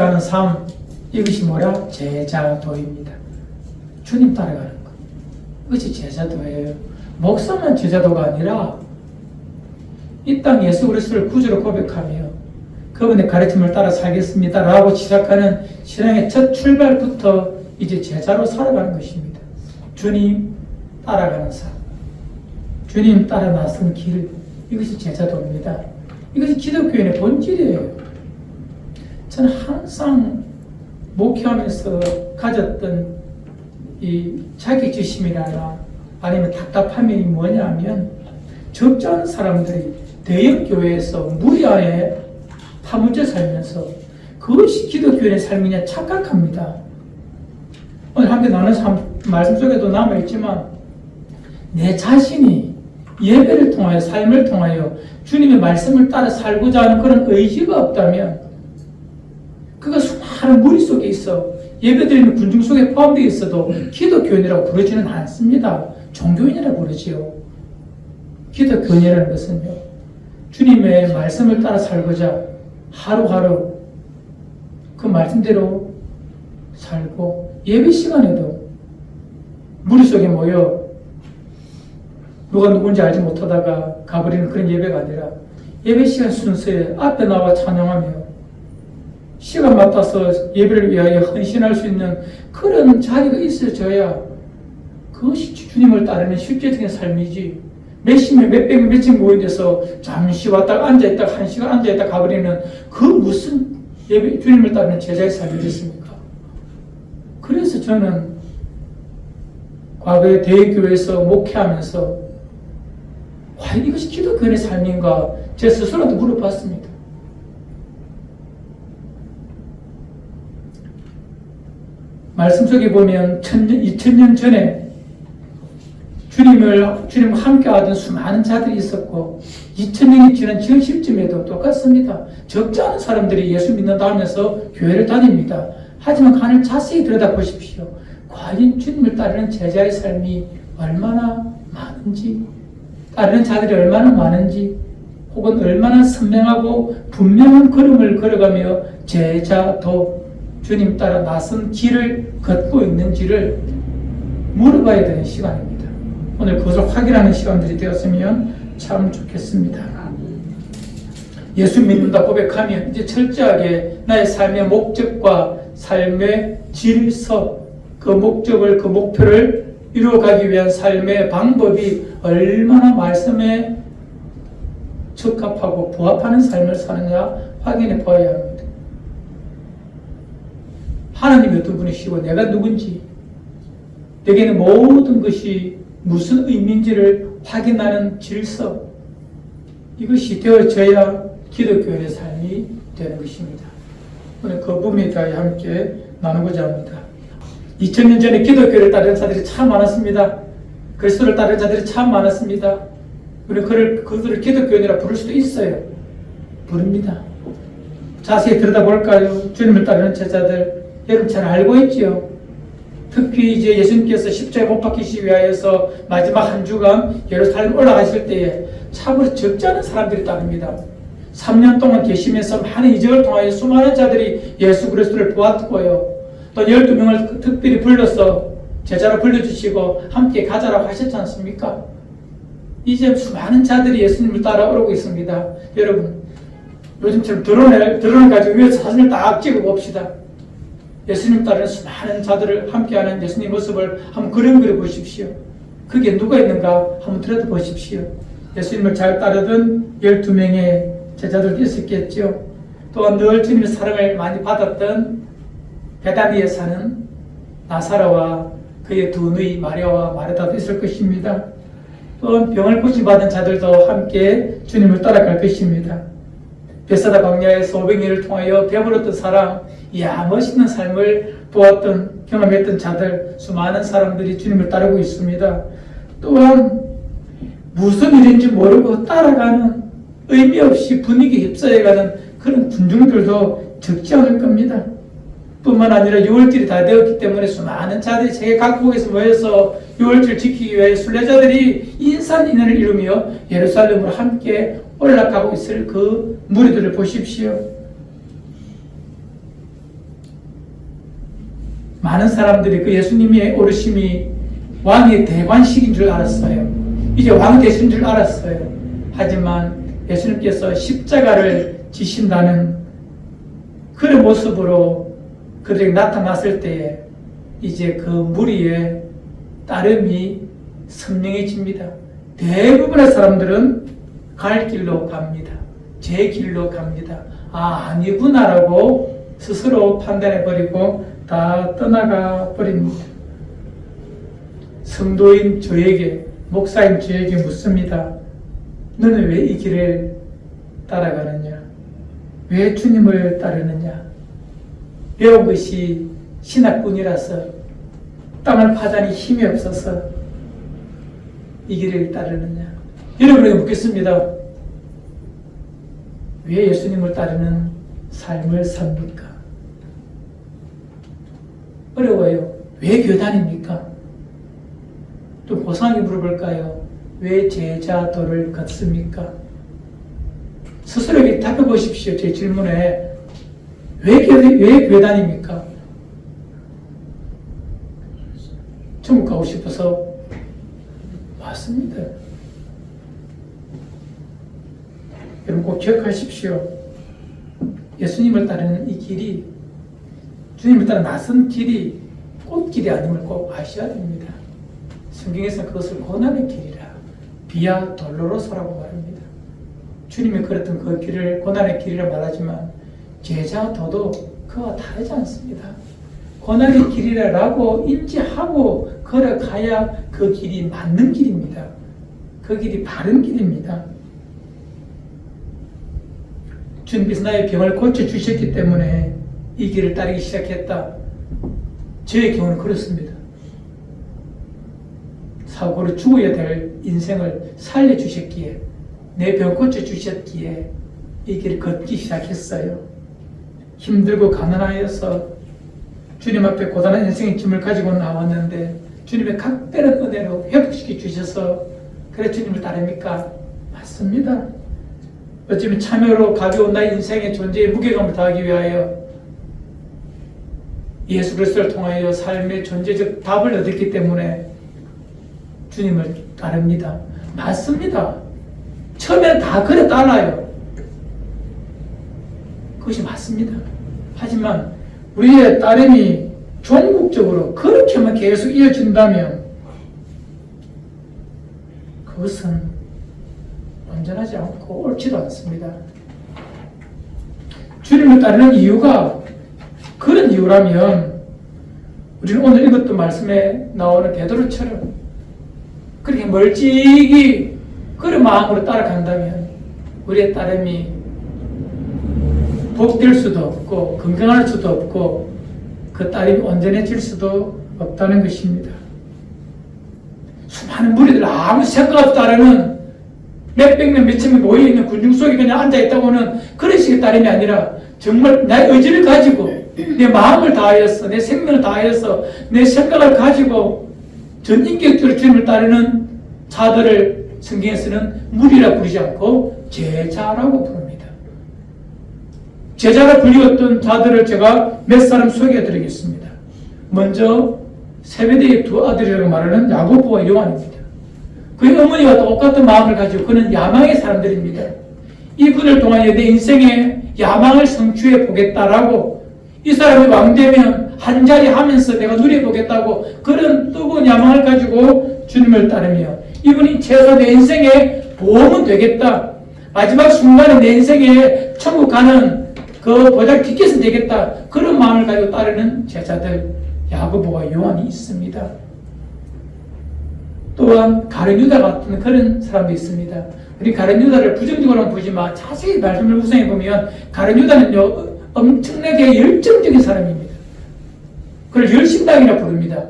따라가는 삶, 이것이 뭐라? 제자도입니다. 주님 따라가는 것. 그것이 제자도예요. 목사만 제자도가 아니라 이 땅 예수 그리스도를 구주로 고백하며 그분의 가르침을 따라 살겠습니다 라고 시작하는 신앙의 첫 출발부터 이제 제자로 살아가는 것입니다. 주님 따라가는 삶, 주님 따라 나선 길, 이것이 제자도입니다. 이것이 기독교인의 본질이에요. 저는 항상 목회하면서 가졌던 이 자격지심이나 아니면 답답함이 뭐냐면 적지 않은 사람들이 대형 교회에서 무리 안에 파묻혀 살면서 그것이 기독교인의 삶이냐 착각합니다. 오늘 함께 나눈 말씀 속에도 남아있지만 내 자신이 예배를 통하여 삶을 통하여 주님의 말씀을 따라 살고자 하는 그런 의지가 없다면 그가 수많은 무리 속에 있어 예배드리는 군중 속에 포함되어 있어도 기독교인이라고 부르지는 않습니다. 종교인이라고 부르지요. 기독교인이라는 것은요, 주님의 말씀을 따라 살고자 하루하루 그 말씀대로 살고 예배 시간에도 무리 속에 모여 누가 누군지 알지 못하다가 가버리는 그런 예배가 아니라 예배 시간 순서에 앞에 나와 찬양하며 시간 맞춰서 예배를 위하여 헌신할 수 있는 그런 자리가 있어져야 그것이 주님을 따르는 실제적인 삶이지, 몇십 명, 몇백 명, 몇천 모여서 잠시 왔다가 앉아있다가 한 시간 앉아있다가 가버리는 그 무슨 예배, 주님을 따르는 제자의 삶이겠습니까? 그래서 저는 과거에 대교회에서 목회하면서 과연 이것이 기독교인의 삶인가 제 스스로도 물어봤습니다. 말씀 속에 보면 2000년 전에 주님과 함께하던 수많은 자들이 있었고 2000년이 지난 지금 시점에도 똑같습니다. 적지 않은 사람들이 예수 믿는다 하면서 교회를 다닙니다. 하지만 간을 자세히 들여다보십시오. 과연 주님을 따르는 제자의 삶이 얼마나 많은지, 따르는 자들이 얼마나 많은지, 혹은 얼마나 선명하고 분명한 걸음을 걸어가며 제자도 주님 따라 나선 길을 걷고 있는지를 물어봐야 되는 시간입니다. 오늘 그것을 확인하는 시간들이 되었으면 참 좋겠습니다. 예수 믿는다 고백하면 이제 철저하게 나의 삶의 목적과 삶의 질서, 그 목적을, 그 목표를 이루어가기 위한 삶의 방법이 얼마나 말씀에 적합하고 부합하는 삶을 사느냐 확인해 보아야 합니다. 하나님이 어떤 분이시고 내가 누군지, 내게는 모든 것이 무슨 의미인지를 확인하는 질서, 이것이 되어져야 기독교인의 삶이 되는 것입니다. 오늘 그 부분에 대하여 함께 나누고자 합니다. 2000년 전에 기독교를 따르는 자들이 참 많았습니다. 그리스도를 따르는 자들이 참 많았습니다. 우리는 그들을 기독교인이라 부를 수도 있어요. 부릅니다. 자세히 들여다볼까요? 주님을 따르는 제자들, 여러분 잘 알고 있지요? 특히 이제 예수님께서 십자가에 못 박히시기 위하여서 마지막 한 주간 예루살렘 올라가실 때에 참으로 적지 않은 사람들이 따릅니다. 3년 동안 계시면서 많은 이적을 통하여 수많은 자들이 예수 그리스도를 보았고요. 또 12명을 특별히 불러서 제자로 불러주시고 함께 가자라고 하셨지 않습니까? 이제 수많은 자들이 예수님을 따라오고 있습니다. 여러분, 요즘처럼 드론을 가지고 위에서 사진을 딱 찍어 봅시다. 예수님 따르는 수많은 자들을 함께하는 예수님 모습을 한번 그려 보십시오. 그게 누가 있는가 한번 들여다보십시오. 예수님을 잘 따르던 12명의 제자들도 있었겠죠. 또한 늘 주님의 사랑을 많이 받았던 베다니에 사는 나사로와 그의 두 누이 마리아와 마르다도 있을 것입니다. 또한 병을 고침받은 자들도 함께 주님을 따라갈 것입니다. 베사다 광야에서 500년을 통하여 배불렀던 사람, 이야 멋있는 삶을 보았던, 경험했던 자들, 수많은 사람들이 주님을 따르고 있습니다. 또한 무슨 일인지 모르고 따라가는, 의미 없이 분위기 휩싸여가는 그런 군중들도 적지 않을 겁니다. 뿐만 아니라 6월절이 다 되었기 때문에 수많은 자들이 세계 각국에서 모여서 6월절 지키기 위해 순례자들이 인산인해를 이루며 예루살렘으로 함께 올라가고 있을 그 무리들을 보십시오. 많은 사람들이 그 예수님의 오르심이 왕의 대관식인 줄 알았어요. 이제 왕 되신 줄 알았어요. 하지만 예수님께서 십자가를 지신다는 그런 모습으로 그들에게 나타났을 때에 이제 그 무리의 따름이 선명해집니다. 대부분의 사람들은 갈 길로 갑니다. 제 길로 갑니다. 아니구나라고 스스로 판단해버리고 다 떠나가 버립니다. 성도인 저에게, 목사인 저에게 묻습니다. 너는 왜 이 길을 따라가느냐? 왜 주님을 따르느냐? 배운 것이 신학뿐이라서, 땅을 파다니 힘이 없어서 이 길을 따르느냐? 여러분에게 묻겠습니다. 왜 예수님을 따르는 삶을 삽니까? 어려워요. 왜 교단입니까? 또 고상하게 물어볼까요? 왜 제자도를 걷습니까? 스스로에게 답해 보십시오. 제 질문에 왜 교단입니까? 천국 가고 싶어서 왔습니다. 여러분 꼭 기억하십시오. 예수님을 따르는 이 길이, 주님을 따라 낯선 길이 꽃길이 아님을 꼭 아셔야 됩니다. 성경에서 그것을 고난의 길이라, 비아 돌로로서라고 말합니다. 주님이 걸었던 그 길을 고난의 길이라 말하지만 제자도도 그와 다르지 않습니다. 고난의 길이라고 인지하고 걸어가야 그 길이 맞는 길입니다. 그 길이 바른 길입니다. 주님께서 나의 병을 고쳐주셨기 때문에 이 길을 따르기 시작했다. 저의 경우는 그렇습니다. 사고로 죽어야 될 인생을 살려주셨기에, 내 병 고쳐주셨기에 이 길을 걷기 시작했어요. 힘들고 가난하여서 주님 앞에 고단한 인생의 짐을 가지고 나왔는데 주님의 각별한 은혜로 회복시켜 주셔서 그래 주님을 따릅니까? 맞습니다. 어쩌면 참여로 가벼운 나의 인생의 존재의 무게감을 더하기 위하여 예수 그리스도를 통하여 삶의 존재적 답을 얻었기 때문에 주님을 따릅니다. 맞습니다. 처음에는 다 그래 따라요. 그것이 맞습니다. 하지만 우리의 따름이 종국적으로 그렇게만 계속 이어진다면 그것은 온전하지 않고 옳지도 않습니다. 주님을 따르는 이유가 그런 이유라면 우리는 오늘 읽었던 말씀에 나오는 베드로처럼 그렇게 멀찍이 그런 마음으로 따라간다면 우리의 따름이 복될 수도 없고 건강할 수도 없고 그 따름이 온전해질 수도 없다는 것입니다. 수많은 무리들 아무 생각 없이 따르는 몇백 명, 몇천 명 모여있는 군중 속에 그냥 앉아있다고는 그런 식의 따름이 아니라 정말 나의 의지를 가지고 내 마음을 다하여서 내 생명을 다하여서 내 생각을 가지고 전 인격적으로 주님을 따르는 자들을 성경에서는 무리라 부르지 않고 제자라고 부릅니다. 제자라 불리웠던 자들을 제가 몇 사람 소개해 드리겠습니다. 먼저 세베대의 두 아들이라고 말하는 야고보와 요한입니다. 그의 어머니와 똑같은 마음을 가지고 그는 야망의 사람들입니다. 이분을 통하여 내 인생의 야망을 성취해 보겠다라고 이 사람이 왕되면 한자리 하면서 내가 누려보겠다고 그런 뜨거운 야망을 가지고 주님을 따르며 이분이 최소 내 인생의 보험은 되겠다. 마지막 순간에 내 인생에 천국 가는 그 보잘 티켓은 되겠다. 그런 마음을 가지고 따르는 제자들 야고보와 요한이 있습니다. 또한 가룟 유다 같은 그런 사람도 있습니다. 우리 가룟 유다를 부정적으로는 보지만 자세히 말씀을 구성해 보면 가룟 유다는요 엄청나게 열정적인 사람입니다. 그걸 열심당이라 부릅니다.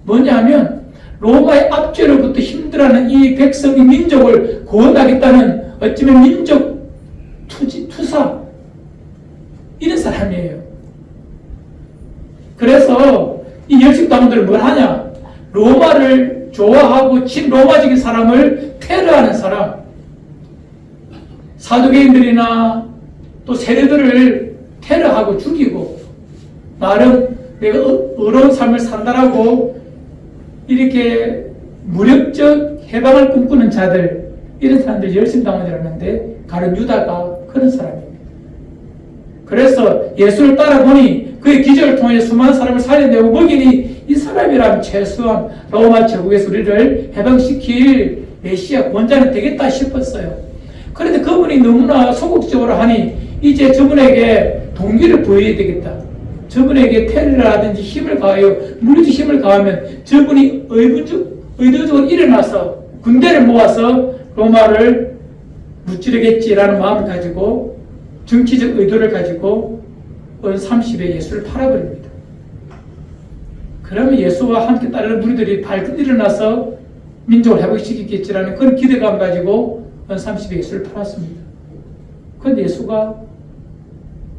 뭐냐 하면 로마의 압제로부터 힘들어하는 이 백성, 이 민족을 구원하겠다는 어쩌면 민족 투사 이런 사람이에요. 그래서 이 열심당원들은 뭘 하냐? 로마를 좋아하고 친로마적인 사람을 테러하는 사람, 사두개인들이나 또 세례들을 테러하고 죽이고 나름 내가 의로운 삶을 산다라고 이렇게 무력적 해방을 꿈꾸는 자들, 이런 사람들이 열심히 당하는데 가룟 유다가 그런 사람입니다. 그래서 예수를 따라보니 그의 기적을 통해 수많은 사람을 살려내고 먹이니 이 사람이라면 최소한 로마 제국에서 우리를 해방시킬 메시아 권자는 되겠다 싶었어요. 그런데 그분이 너무나 소극적으로 하니 이제 저분에게 동기를 보여야 되겠다. 저분에게 테러를 하든지 힘을 가하여 물리적 힘을 가하면 저분이 의도적으로 일어나서 군대를 모아서 로마를 무찌르겠지라는 마음을 가지고 정치적 의도를 가지고 은 30에 예수를 팔아버립니다. 그러면 예수와 함께 따르는 무리들이 발끈 일어나서 민족을 회복시키겠지라는 그런 기대감 가지고 은 30에 예수를 팔았습니다. 그런데 예수가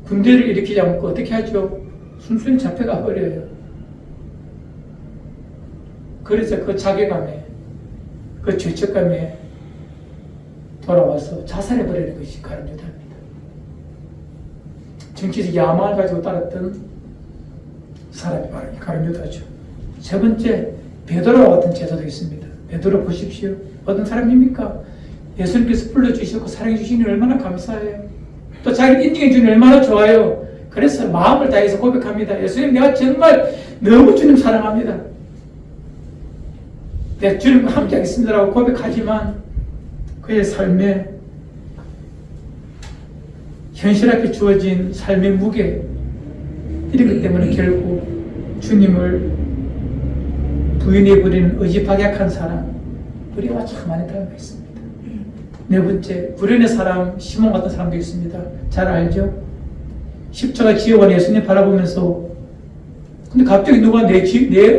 군대를 일으키지 않고 어떻게 하죠? 순순히 잡혀가 버려요. 그래서 그 자괴감에, 그 죄책감에 돌아와서 자살해버리는 것이 가룟 유다입니다. 정치적 야망을 가지고 따랐던 사람이 바로 가룟 유다죠. 세 번째, 베드로와 같은 제자도 있습니다. 베드로 보십시오. 어떤 사람입니까? 예수님께서 불러주시고 사랑해주시니 얼마나 감사해요. 또 자기를 인정해주니 얼마나 좋아요. 그래서 마음을 다해서 고백합니다. 예수님, 내가 정말 너무 주님 사랑합니다. 내가 주님과 함께 하겠습니다라고 고백하지만 그의 삶에 현실 앞에 주어진 삶의 무게, 이런 것 때문에 결국 주님을 부인해버리는 의지박약한 사람, 우리와 참 많이 닮아 있습니다. 네 번째, 불륜의 사람 시몬 같은 사람도 있습니다. 잘 알죠? 십자가 지어본 예수님 바라보면서, 근데 갑자기 누가 내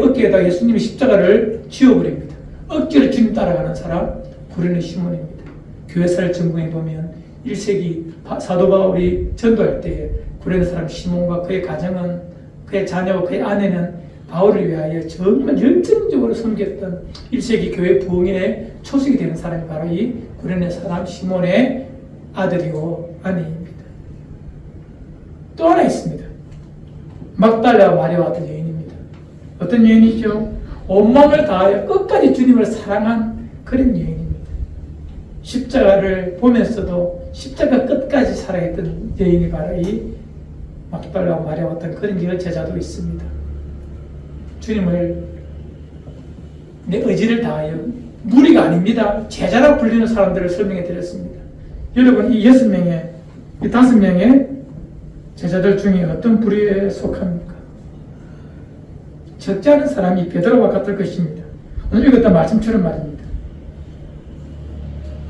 어깨에다 예수님의 십자가를 지어버립니다. 억지로 주님 따라가는 사람, 불륜의 시몬입니다. 교회사를 전공해 보면 1세기 사도 바울이 전도할 때 구레네 사람 시몬과 그의 가정은, 그의 자녀와 그의 아내는 바울을 위하여 정말 열정적으로 섬겼던 1세기 교회 부흥의 초석이 되는 사람이 바로 이 구레네 사람 시몬의 아들이고 아내입니다. 또 하나 있습니다. 막달라와 마리아와 같은 여인입니다. 어떤 여인이죠? 온마음을 다하여 끝까지 주님을 사랑한 그런 여인입니다. 십자가를 보면서도 십자가 끝까지 살아있던 여인이 바로 이 막달라와 마리아와 같은 그런 여제자도 있습니다. 주님을 내 의지를 다하여, 무리가 아닙니다. 제자라 불리는 사람들을 설명해 드렸습니다. 여러분, 이 6명의, 이 5명의 제자들 중에 어떤 부류에 속합니까? 적지 않은 사람이 베드로와 같을 것입니다. 오늘 읽었던 말씀처럼 말입니다.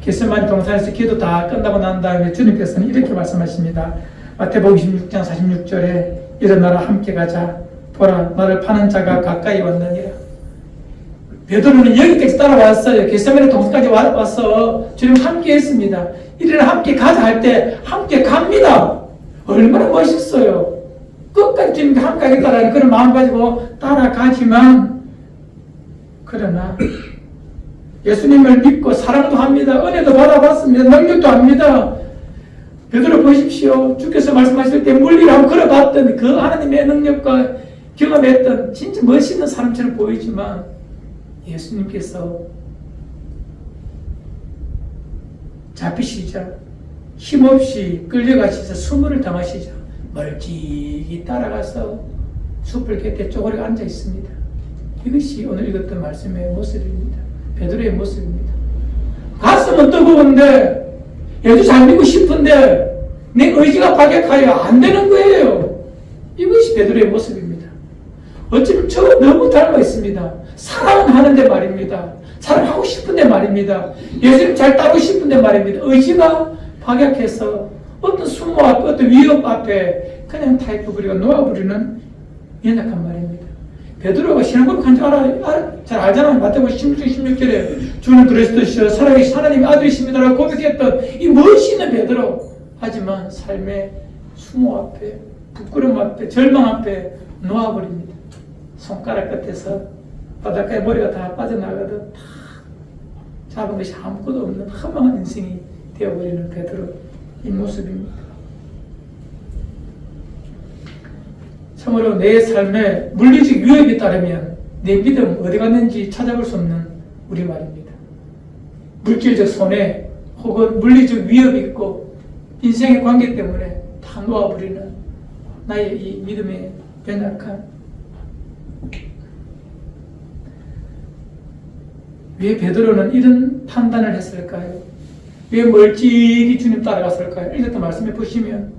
겟세마니 동산에서 기도 다 끝나고 난 다음에 주님께서는 이렇게 말씀하십니다. 마태복음 26장 46절에 일어나라 함께 가자. 보라, 나를 파는 자가 가까이 왔느니라. 베드로는 여기까지 따라왔어요. 겟세마니 동산까지 와서 주님 함께 했습니다. 일어나 함께 가자 할 때 함께 갑니다. 얼마나 멋있어요. 끝까지 주님과 함께 하겠다라는 그런 마음 가지고 따라가지만, 그러나 예수님을 믿고 사랑도 합니다. 은혜도 받아봤습니다. 능력도 합니다. 베드로 보십시오. 주께서 말씀하실 때 물리를 한번 걸어봤던 그 하나님의 능력과 경험했던 진짜 멋있는 사람처럼 보이지만, 예수님께서 잡히시자 힘없이 끌려가시자 수모를 당하시자 멀찍이 따라가서 숯불 곁에 쪼그려 앉아 있습니다. 이것이 오늘 읽었던 말씀의 모습입니다. 베드로의 모습입니다. 가슴은 뜨거운데, 예수 잘 믿고 싶은데 내 의지가 박약하여 안 되는 거예요. 이것이 베드로의 모습입니다. 어쩌면 저 너무 닮아 있습니다. 사랑은 하는데 말입니다. 사랑하고 싶은데 말입니다. 예수님 잘 따르고 싶은데 말입니다. 의지가 박약해서 어떤 수모 앞에, 어떤 위협 앞에 그냥 타입버리고 놓아버리는 연약한 말입니다. 베드로가 신앙고백한 줄 잘 알잖아요. 마태복음 16절에 주는 그리스도시여 살아계신 하나님의 아들이십니다라고 고백했던 이 멋있는 베드로. 하지만 삶의 수모 앞에, 부끄러움 앞에, 절망 앞에 놓아버립니다. 손가락 끝에서 바닷가에 머리가 다 빠져나가듯 다 잡은 것이 아무것도 없는 허망한 인생이 되어버리는 베드로, 이 모습입니다. 참으로 내 삶에 물리적 위협이 따르면 내 믿음 어디 갔는지 찾아볼 수 없는 우리말입니다. 물질적 손해 혹은 물리적 위협이 있고 인생의 관계 때문에 다 놓아버리는 나의 이 믿음의 연약함. 왜 베드로는 이런 판단을 했을까요? 왜 멀찍이 주님 따라갔을까요? 이것도 말씀해 보시면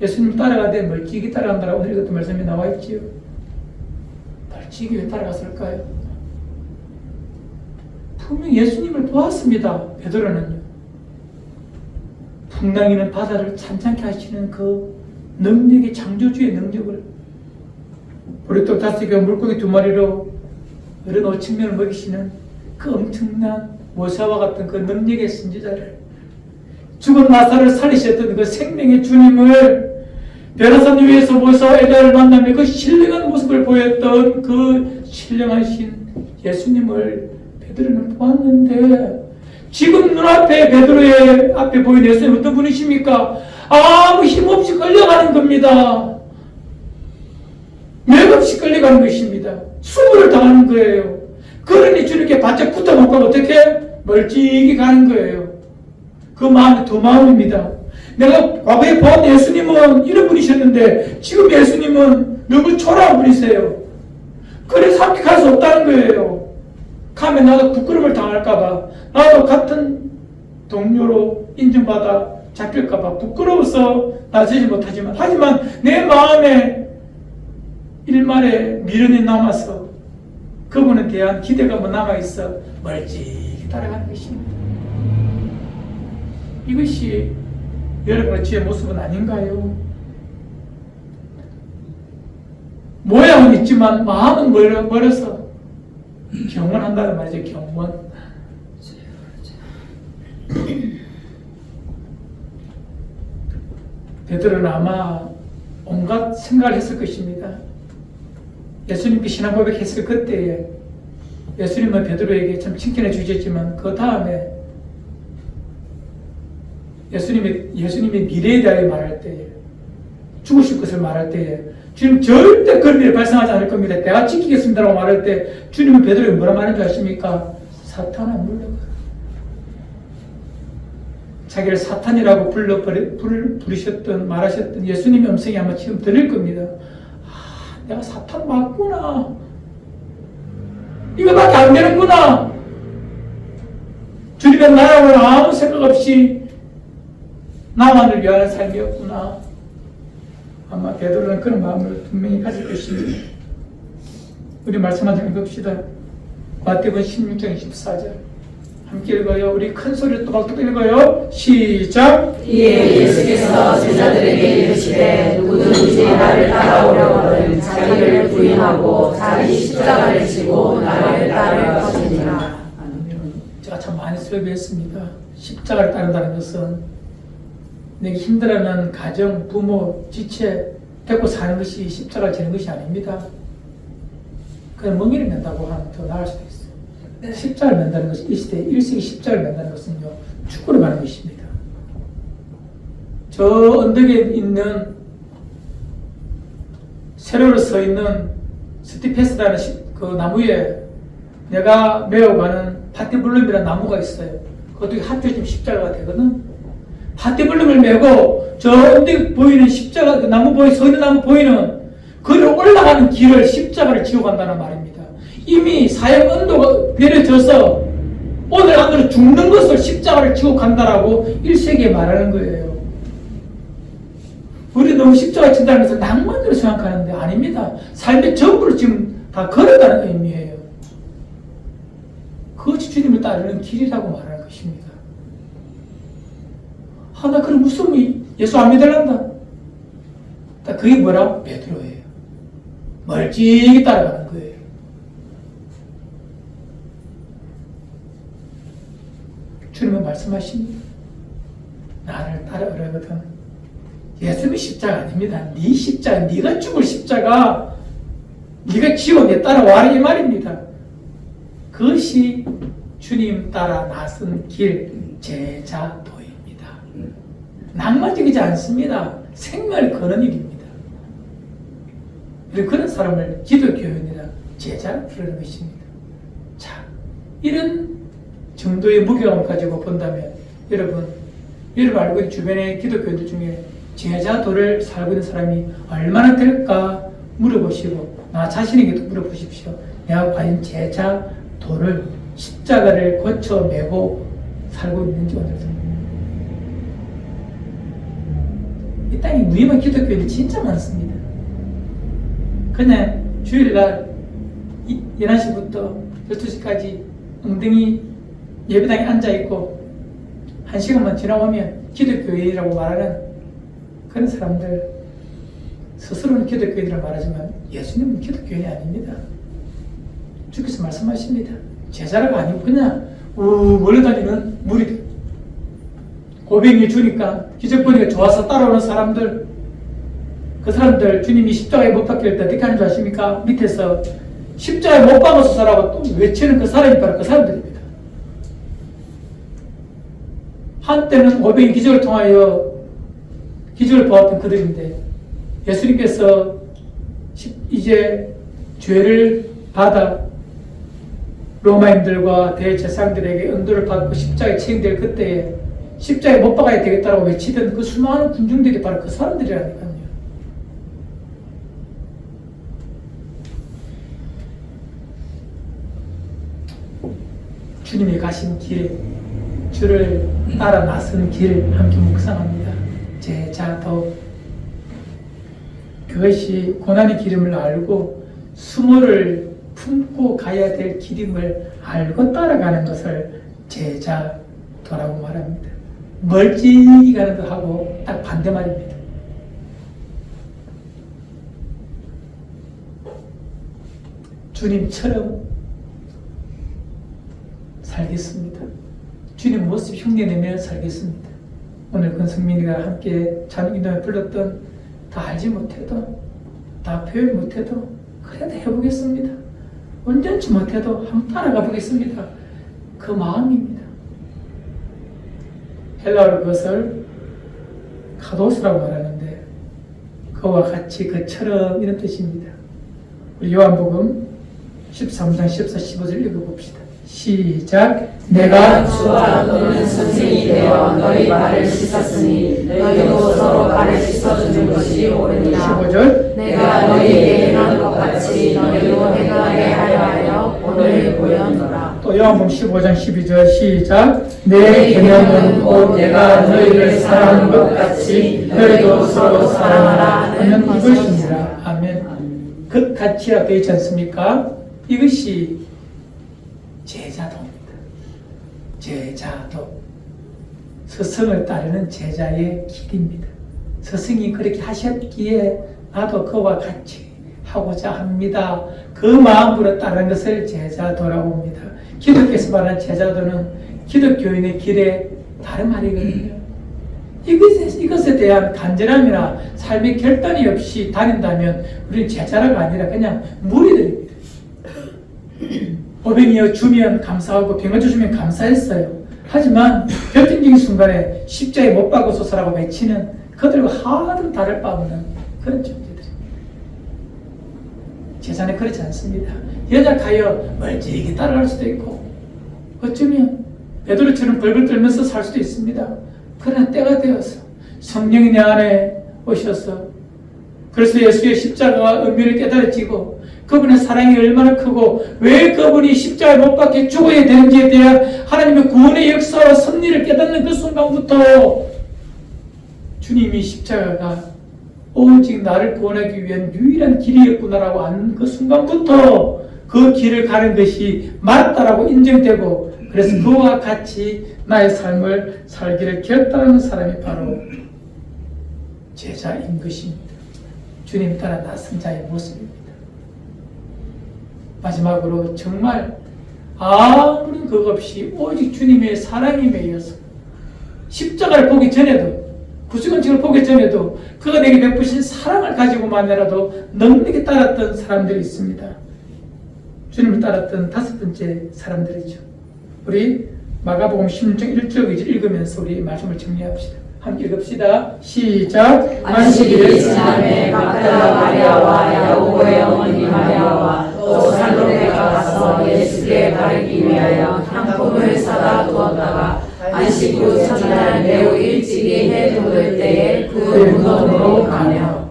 예수님 따라가되 멀찍이 따라간다라고 오늘 이것도 말씀에 나와 있지요. 멀찍이 왜 따라갔을까요? 분명 예수님을 보았습니다. 베드로는요. 풍랑이는 바다를 찬찬케 하시는 그 능력의 창조주의 능력을 보리떡 5개 물고기 2마리로 어른 5,000명을 먹이시는 그 엄청난 모세와 같은 그 능력의 선지자를 죽은 나사를 살리셨던 그 생명의 주님을 베라산 위에서 모세와 엘리야를 만나며 그 신령한 모습을 보였던 그 신령하신 예수님을 베드로는 보았는데 지금 눈앞에 베드로의 앞에 보이는 예수님 어떤 분이십니까? 아무 힘없이 끌려가는 겁니다. 맥없이 끌려가는 것입니다. 수모를 당하는 거예요. 그러니 주님께 바짝 붙어놓고 어떻게? 멀찍이 가는 거예요. 그 마음이 두 마음입니다. 내가 과거에 본 예수님은 이런 분이셨는데 지금 예수님은 너무 초라한 분이세요. 그래서 함께 갈 수 없다는 거예요. 가면 나도 부끄러움을 당할까봐, 나도 같은 동료로 인정받아 잡힐까봐 부끄러워서 나서지 못하지만, 하지만 내 마음에 일말의 미련이 남아서 그분에 대한 기대감은 남아있어 멀찍이 따라가는 것입니다. 이것이 여러분의 주의 모습은 아닌가요? 모양은 있지만 마음은 멀어서 경원한다는 말이죠. 경원. 베드로는 아마 온갖 생각을 했을 것입니다. 예수님께 신앙 고백했을 그때에 예수님은 베드로에게 참 칭찬해 주셨지만 그 다음에 예수님이 미래에 대하여 말할 때에, 죽으실 것을 말할 때에 주님 절대 그런 일이 발생하지 않을 겁니다. 내가 지키겠습니다라고 말할 때 주님은 베드로에게 뭐라 말하는 줄 아십니까? 사탄아 물러가라. 자기를 사탄이라고 부르셨던 말하셨던 예수님의 음성이 아마 지금 들릴 겁니다. 내가 사탄 맞구나. 이거밖에 안 되는구나. 주님의 나라고는 아무 생각 없이 나만을 위하는 삶이었구나. 아마 베드로는 그런 마음을 분명히 가질 것입니다. 우리 말씀 한 장 읽읍시다. 마태복음 16장 24절 함께 읽어요. 우리 큰 소리로 또박또박 읽어요. 시작. 이에 예수께서 제자들에게 이르시되 누구든지 나를 따라오려거든 자기를 부인하고 자기 십자가를 지고 나를 따를 것이니라. 제가 참 많이 설교했습니다. 십자가를 따른다는 것은 내게 힘들어하는 가정, 부모, 지체 데리고 사는 것이 십자가를 지는 것이 아닙니다. 그냥 멍이를 맨다고 하면 더 나을 수도 있어요. 십자가를 맨다는 것은 이 시대에 1세기 십자가를 맨다는 것은요, 축구로 가는 것입니다. 저 언덕에 있는 세로로 서 있는 스티페스라는 그 나무에 내가 메어가는 파티블룸이라는 나무가 있어요. 그것도 합쳐지면 십자가가 되거든. 파티블룸을 메고 저 언덕에 보이는 십자가, 그 나무 서 있는 나무 보이는 그를 올라가는 길을 십자가를 지고 간다는 말입니다. 이미 사형 언도가 내려져서 오늘 안으로 죽는 것을 십자가를 지고 간다라고 1세기에 말하는 거예요. 우리 너무 십자가 친다는 것을 낭만으로 생각하는데 아닙니다. 삶의 전부를 지금 다 걸었다는 의미예요. 그것이 주님을 따르는 길이라고 말하는 것입니다. 나 그럼 무슨 예수 안 믿으란다. 그게 뭐라? 베드로예요. 멀찍이 따라가는 거예요. 주님은 말씀하십니다. 나를 따라오려거든. 예수님의 십자가 아닙니다. 네 십자가, 네가 죽을 십자가, 네가 지고 내 따라와라 이 말입니다. 그것이 주님 따라 나선 길, 제자도입니다. 낭만적이지 않습니다. 생명을 거는 일입니다. 그런 사람을 기독교인이라 제자라 부르는 것입니다. 자, 이런 정도의 무게감을 가지고 본다면 여러분 알고 있는 주변의 기독교인들 중에 제자도를 살고 있는 사람이 얼마나 될까 물어보시고 나 자신에게도 물어보십시오. 내가 과연 제자도를 십자가를 거쳐 메고 살고 있는지 오늘도. 이 땅에 무의미한 기독교인이 진짜 많습니다. 그냥 주일날 11시부터 12시까지 엉덩이 예배당에 앉아있고 1시간만 지나오면 기독교인이라고 말하는 그런 사람들, 스스로는 기독교인이라고 말하지만 예수님은 기독교인이 아닙니다. 주께서 말씀하십니다. 제자라가 아니고 그냥 몰려다니는 무리들, 고백이 주니까 기적 보니까 좋아서 따라오는 사람들, 그 사람들 주님이 십자가에 못 박힐 때 어떻게 하는 줄 아십니까? 밑에서 십자가에 못 박아서 살라고 또 외치는 그 사람이 바로 그 사람들입니다. 한때는 고백의 기적을 통하여 기적을 보았던 그들인데 예수님께서 이제 죄를 받아 로마인들과 대제사장들에게 은도를 받고 십자가에 체행될 그때에 십자가에 못 박아야 되겠다고 외치던 그 수많은 군중들이 바로 그 사람들이라니까요. 주님이 가신 길, 주를 따라 나선 길 함께 묵상합니다. 제자도 그것이 고난의 길임을 알고 수모를 품고 가야 될 길임을 알고 따라가는 것을 제자도라고 말합니다. 멀찍이 가는 것하고 딱 반대 말입니다. 주님처럼 살겠습니다. 주님 모습 흉내내며 살겠습니다. 오늘 권성민이가 함께 찬양인도에 불렀던 다 알지 못해도 다 표현 못해도 그래도 해보겠습니다. 온전치 못해도 한번 따라가 보겠습니다. 그 마음입니다. 헬라어로 그것을 카도스라고 말하는데 그와 같이 그처럼 이런 뜻입니다. 우리 요한복음 13장 14, 15절 읽어봅시다. 시작. 내가 주와 너는 선생이 되어 너희 발을 씻었으니 너희도 서로 발을 씻어주는 것이 옳으니라. 15절. 내가 너희에게 행한 것 같이 너희도 행하게 하여 오늘 보였노라. 또 요한복음 15장 12절 시작. 내 계명은 곧 내가 너희를 사랑하는 것 같이 너희도 서로 사랑하라 하는 이것이니라. 아멘. 끝같이라 되어 있지 않습니까? 이것이 제자도입니다. 제자도. 스승을 따르는 제자의 길입니다. 스승이 그렇게 하셨기에 나도 그와 같이 하고자 합니다. 그 마음으로 따르는 것을 제자도라고 합니다. 기독교에서 말하는 제자도는 기독교인의 길의 다른 말이거든요. 이것에 대한 간절함이나 삶의 결단이 없이 다닌다면 우리는 제자라가 아니라 그냥 무리들입니다. 보병이어 주면 감사하고 병을 주시면 감사했어요. 하지만 결정적인 순간에 십자가에 못 박아서라고 외치는 그들과 하나도 다를 바 없는 그런 존재들입니다. 제자는 그렇지 않습니다. 연약하여 멀찍이 따라갈 수도 있고 어쩌면 베드로처럼 벌벌 떨면서 살 수도 있습니다. 그러나 때가 되어서 성령이 내 안에 오셔서 그래서 예수의 십자가가 의미를 깨달아지고 그분의 사랑이 얼마나 크고 왜 그분이 십자가에 못 박혀 죽어야 되는지에 대한 하나님의 구원의 역사와 섭리를 깨닫는 그 순간부터 주님이 십자가가 오직 나를 구원하기 위한 유일한 길이었구나라고 아는 그 순간부터 그 길을 가는 것이 맞다라고 인정되고 그래서 그와 같이 나의 삶을 살기를 결단하는 사람이 바로 제자인 것입니다. 주님 따라 나선 자의 모습입니다. 마지막으로 정말 아무런 그것 없이 오직 주님의 사랑에 매여서 십자가를 보기 전에도 구주건축을 보기 전에도 그가 내게 베푸신 사랑을 가지고만이라도 넉넉히 따랐던 사람들이 있습니다. 주님을 따랐던 다섯 번째 사람들이죠. 우리 마가복음 16장 1절 2절 읽으면서 우리 말씀을 정리합시다. 함께 읽읍시다. 시작. 안식일이 지남에 막달라 마리아와 야고보의 어머니 마리아와 또 살로메가 가서 예수께 바르기 위하여 향품을 사다 두었다가 안식 후 첫날 매우 일찍이 해 돋을 때에 그 무덤으로 가며.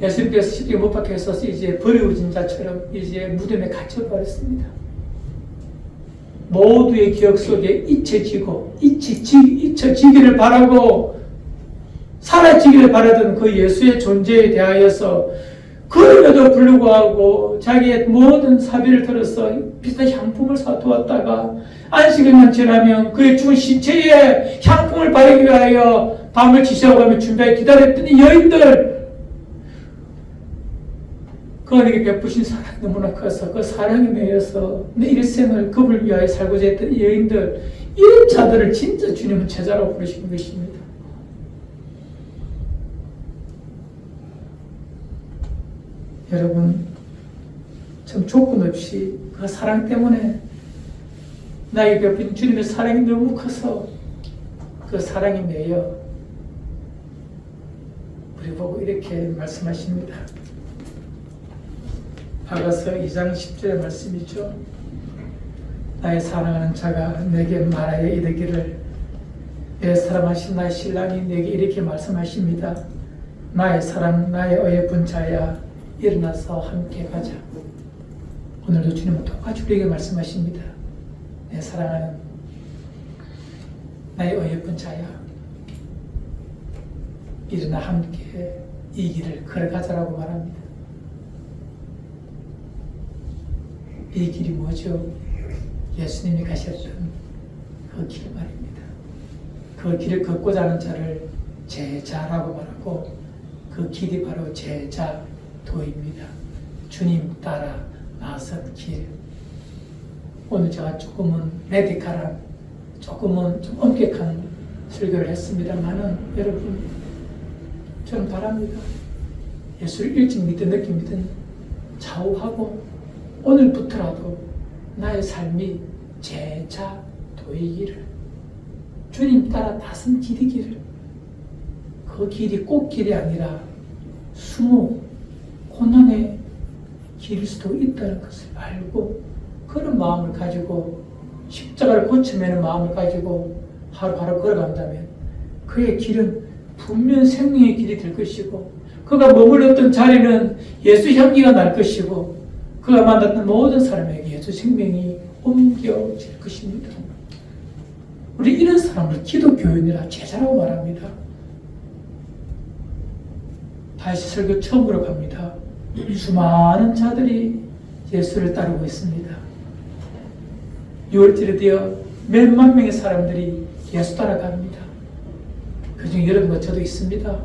예수님께서 십자가에 못 박혀서 이제 버려진 자처럼 이제 무덤에 갇혀버렸습니다. 모두의 기억 속에 잊혀지기를 바라고 사라지기를 바라던 그 예수의 존재에 대하여서 그럼에도 불구하고 자기의 모든 사비를 들어서 비싼 향품을 사두었다가 안식일만 지나면 그의 죽은 시체에 향품을 바르기 위하여 밤을 지새워가며 준비하여 기다렸던 이 여인들, 그에게 베푸신 사랑이 너무나 커서 그 사랑에 매여서 내 일생을 그를 위하여 살고자 했던 이 여인들, 이런 자들을 진짜 주님은 제자라고 부르시는 것입니다. 여러분, 참 조건 없이 그 사랑 때문에 나에게 베푼 주님의 사랑이 너무 커서 그 사랑이 매여 우리 보고 이렇게 말씀하십니다. 아가서 2장 10절의 말씀이죠. 나의 사랑하는 자가 내게 말하여 이르기를 내 사랑하신 나의 신랑이 내게 이렇게 말씀하십니다. 나의 사랑, 나의 어여쁜 자야, 일어나서 함께 가자. 오늘도 주님은 똑같이 우리에게 말씀하십니다. 내 사랑하는 나의 어여쁜 자야, 일어나 함께 이 길을 걸어가자라고 말합니다. 이 길이 뭐죠? 예수님이 가셨던 그 길 말입니다. 그 길을 걷고자 하는 자를 제자라고 말하고 그 길이 바로 제자도입니다. 주님 따라 나선 길. 오늘 제가 조금은 레디칼한, 조금은 좀 엄격한 설교를 했습니다만은 여러분, 저는 바랍니다. 예수를 일찍 믿든 늦게 믿든 좌우하고 오늘부터라도 나의 삶이 제자도이기를, 주님 따라 나선 길이기를, 그 길이 꽃길이 아니라 수모, 고난의 길일 수도 있다는 것을 알고 그런 마음을 가지고 십자가를 고쳐매는 마음을 가지고 하루하루 걸어간다면 그의 길은 분명 생명의 길이 될 것이고 그가 머물렀던 자리는 예수 향기가 날 것이고 그가 만났던 모든 사람에게 예수 생명이 옮겨질 것입니다. 우리 이런 사람을 기독교인이라 제자라고 말합니다. 다시 설교 처음으로 갑니다. 수많은 자들이 예수를 따르고 있습니다. 6월절에 되어 몇만 명의 사람들이 예수 따라갑니다. 그중 여러분과 저도 있습니다.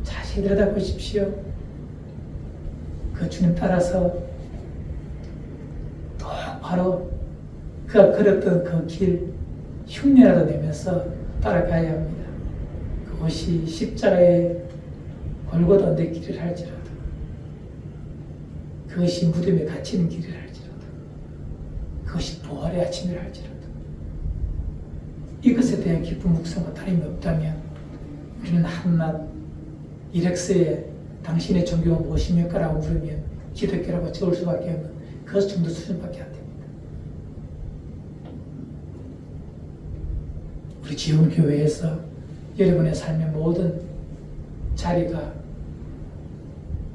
자세히 들여다보십시오. 그 주님 따라서 바로 그가 걸었던 그 길 흉내라도 내면서 따라가야 합니다. 그것이 십자가의 골고다 언덕길을 할지라도, 그것이 무덤에 갇히는 길을 할지라도, 그것이 부활의 아침을 할지라도, 이것에 대한 깊은 묵상과 다름이 없다면 우리는 한낱 이렉스에 당신의 종교가 무엇입니까라고 물으면 기독교라고 적을 수밖에 없는 그 정도 수준밖에 안 됩니다. 우리 지원교회에서 여러분의 삶의 모든 자리가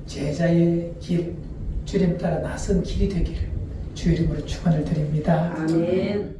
제자의 길, 주님 따라 나선 길이 되기를 주의 이름으로 축원을 드립니다. 아멘.